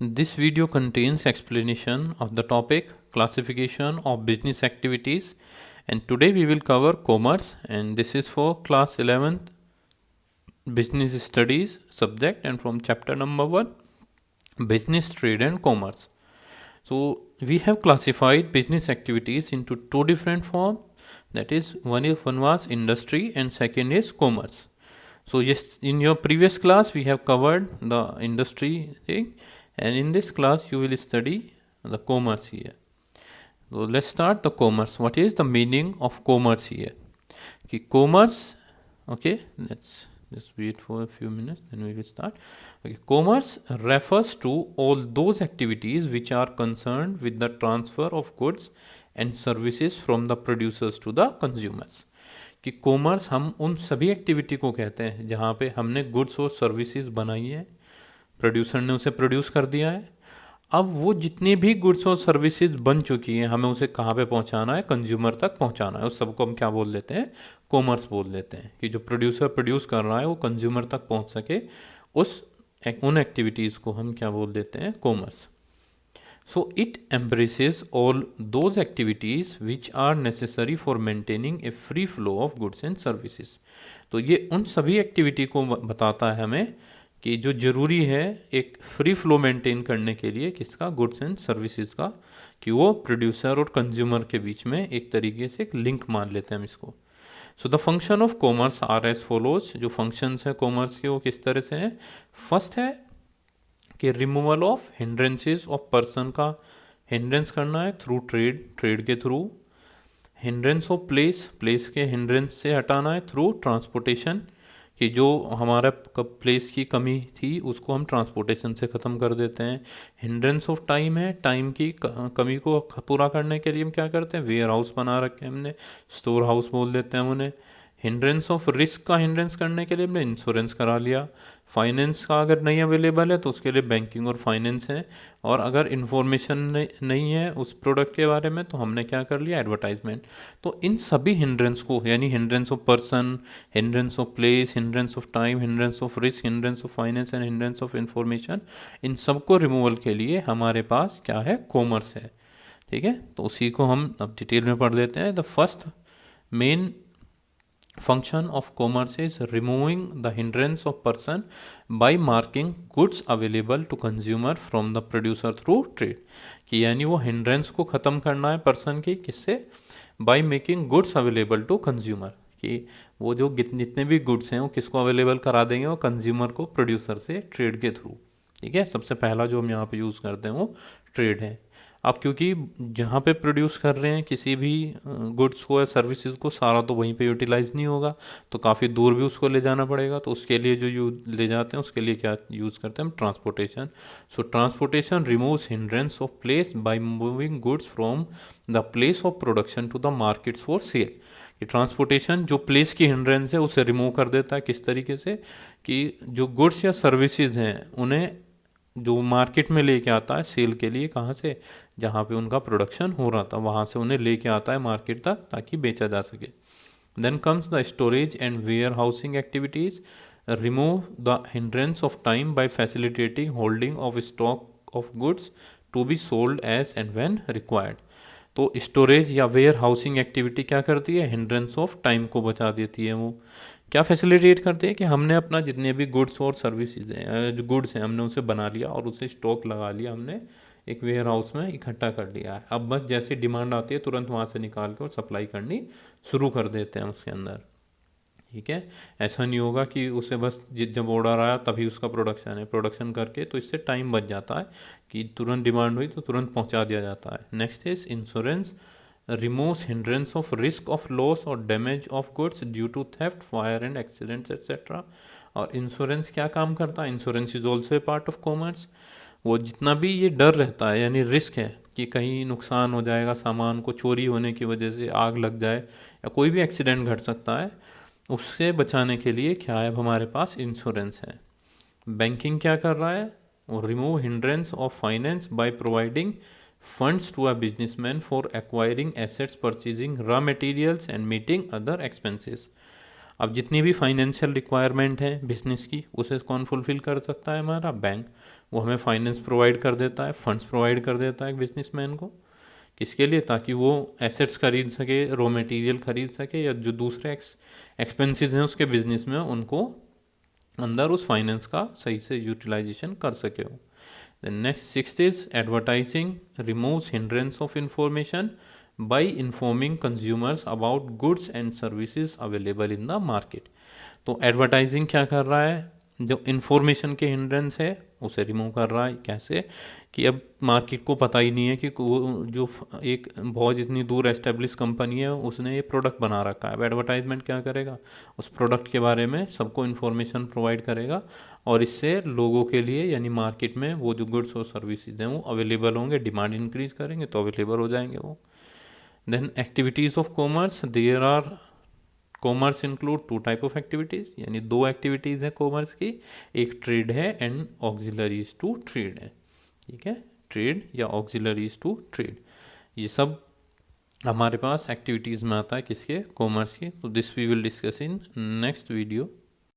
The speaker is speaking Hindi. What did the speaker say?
This video contains explanation of the topic classification of business activities, and today we will cover commerce, and this is for class 11th business studies subject and from chapter number 1 business trade and commerce. So we have classified business activities into two different forms, that is one was industry and second is commerce. So yes, in your previous class we have covered the industry thing, and in this class you will study the commerce here. So let's start the commerce. What is the meaning of commerce here? Okay, commerce, okay, let's just wait for a few minutes, then we will start. Okay, commerce refers to all those activities which are concerned with the transfer of goods and services from the producers to the consumers. कि कॉमर्स हम उन सभी एक्टिविटी को कहते हैं जहाँ पे हमने गुड्स और सर्विसेज बनाई है, प्रोड्यूसर ने उसे प्रोड्यूस कर दिया है, अब वो जितनी भी गुड्स और सर्विसेज बन चुकी हैं हमें उसे कहाँ पे पहुँचाना है, कंज्यूमर तक पहुँचाना है। उस सबको हम क्या बोल देते हैं? कॉमर्स बोल देते हैं। कि जो प्रोड्यूसर प्रोड्यूस कर रहा है वो कंज्यूमर तक पहुँच सके, उन एक्टिविटीज़ को हम क्या बोल देते हैं? Commerce. So it embraces all those activities which are necessary for maintaining a free flow of goods and services. तो ये उन सभी एक्टिविटी को बताता है हमें कि जो ज़रूरी है एक फ्री फ्लो मेंटेन करने के लिए, किसका? गुड्स एंड सर्विसेज का, कि वो प्रोड्यूसर और कंज्यूमर के बीच में एक तरीके से एक लिंक मान लेते हैं हम इसको. So the function of commerce are as follows. जो फंक्शंस हैं कॉमर्स के वो किस तरह से हैं? फर्स्ट है कि removal of hindrances of person का हिंड्रेंस करना है थ्रू ट्रेड के थ्रू. हिंड्रेंस ऑफ प्लेस के हिंड्रेंस से हटाना है थ्रू ट्रांसपोर्टेशन, कि जो हमारा प्लेस की कमी थी उसको हम ट्रांसपोर्टेशन से ख़त्म कर देते हैं. हिंड्रेंस ऑफ टाइम है, टाइम की कमी को पूरा करने के लिए हम क्या करते हैं? वेयर हाउस बना रखे हैं हमने, स्टोर हाउस बोल देते हैं उन्हें. हिंड्रेंस ऑफ रिस्क का हिंड्रेंस करने के लिए हमने इंश्योरेंस करा लिया. फाइनेंस का अगर नहीं अवेलेबल है तो उसके लिए बैंकिंग और फाइनेंस है. और अगर इन्फॉर्मेशन नहीं है उस प्रोडक्ट के बारे में तो हमने क्या कर लिया? एडवर्टाइजमेंट. तो इन सभी हिंड्रेंस को, यानी hindrance of person, hindrance of place, hindrance of time, hindrance of risk, hindrance of finance and hindrance of information, इन सबको रिमूवल के लिए हमारे पास क्या है? कॉमर्स है. ठीक है, तो उसी को हम अब डिटेल में पढ़ लेते हैं. The first main function of commerce is removing the hindrance of person by marking goods available to consumer from the producer through trade. कि यानी वो hindrance को ख़त्म करना है person की, किससे? by making goods available to consumer. कि वो जो जितने भी goods हैं वो किसको अवेलेबल करा देंगे? वो कंज्यूमर को प्रोड्यूसर से ट्रेड के थ्रू. ठीक है, सबसे पहला जो हम यहाँ पे यूज़ करते हैं वो ट्रेड है. अब क्योंकि जहाँ पे प्रोड्यूस कर रहे हैं किसी भी गुड्स को या सर्विसेज को, सारा तो वहीं पे यूटिलाइज नहीं होगा, तो काफ़ी दूर भी उसको ले जाना पड़ेगा. तो उसके लिए जो ले जाते हैं उसके लिए क्या यूज़ करते हैं हम? Transportation. So transportation removes hindrance of place by moving goods from the place of production to the markets for sale. कि ट्रांसपोर्टेशन जो प्लेस की हिंड्रेंस है उसे रिमूव कर देता है. किस तरीके से? कि जो गुड्स या सर्विसेज हैं उन्हें जो मार्केट में लेके आता है सेल के लिए, कहाँ से? जहाँ पे उनका प्रोडक्शन हो रहा था वहाँ से उन्हें लेके आता है मार्केट तक ताकि बेचा जा सके. Then comes the storage and warehousing activities. Remove the hindrance of time by facilitating holding of stock of goods to be sold as and when required. तो स्टोरेज या वेयर हाउसिंग एक्टिविटी क्या करती है? हिंड्रेंस ऑफ टाइम को बचा देती है. वो क्या फैसिलिटेट करते हैं? कि हमने अपना जितने भी गुड्स और सर्विसेज हैं, जो गुड्स हैं हमने उसे बना लिया और उसे स्टॉक लगा लिया, हमने एक वेयर हाउस में इकट्ठा कर लिया है. अब बस जैसे डिमांड आती है तुरंत वहाँ से निकाल के और सप्लाई करनी शुरू कर देते हैं उसके अंदर. ठीक है, ऐसा नहीं होगा कि उसे बस जब ऑर्डर आया तभी उसका प्रोडक्शन है. प्रोडक्शन करके तो इससे टाइम बच जाता है कि तुरंत डिमांड हुई तो तुरंत पहुँचा दिया जाता है. Next is insurance. removes hindrance of risk of loss or damage of goods due to theft, fire and accidents etc. और इंश्योरेंस क्या काम करता है? Insurance is also a part of commerce. वो जितना भी ये डर रहता है, यानी रिस्क है कि कहीं नुकसान हो जाएगा, सामान को चोरी होने की वजह से आग लग जाए या कोई भी एक्सीडेंट घट सकता है, उससे बचाने के लिए क्या है? हमारे पास इंश्योरेंस है. बैंकिंग क्या कर रहा है? और remove hindrance of finance by providing funds to a businessman for acquiring assets, purchasing raw materials and meeting other expenses. अब जितनी भी फाइनेंशियल रिक्वायरमेंट है बिजनेस की उसे कौन फुलफिल कर सकता है? हमारा बैंक. वो हमें फाइनेंस प्रोवाइड कर देता है, फंड्स प्रोवाइड कर देता है बिजनेसमैन को। किसके लिए? ताकि वो एसेट्स खरीद सके, रॉ मटेरियल खरीद सके, या जो दूसरे एक्सपेंसेस हैं उसके बिजनेस में, उनको अंदर उस फाइनेंस का सही से यूटिलाइजेशन कर सके हो। Then next sixth is advertising removes hindrance of information by informing consumers about goods and services available in the market। तो एडवर्टाइजिंग क्या कर रहा है? जो इन्फॉर्मेशन के हिंड्रेंस है उसे रिमूव कर रहा है। कैसे? कि अब मार्केट को पता ही नहीं है कि वो जो एक बहुत इतनी दूर एस्टेब्लिश कंपनी है उसने ये प्रोडक्ट बना रखा है। अब एडवर्टाइजमेंट क्या करेगा? उस प्रोडक्ट के बारे में सबको इन्फॉर्मेशन प्रोवाइड करेगा, और इससे लोगों के लिए यानी मार्केट में वो जो गुड्स और सर्विसेज हैं वो अवेलेबल होंगे। डिमांड इंक्रीज करेंगे तो अवेलेबल हो जाएंगे वो। Then activities of commerce, there are commerce include two type of activities, यानी दो एक्टिविटीज़ हैं कॉमर्स की, एक ट्रेड है एंड ऑक्सिलरीज टू ट्रेड है। ठीक है, ट्रेड या ऑक्सिलरीज टू ट्रेड, ये सब हमारे पास एक्टिविटीज़ में आता है किसके? कॉमर्स के। तो this we will discuss in next video.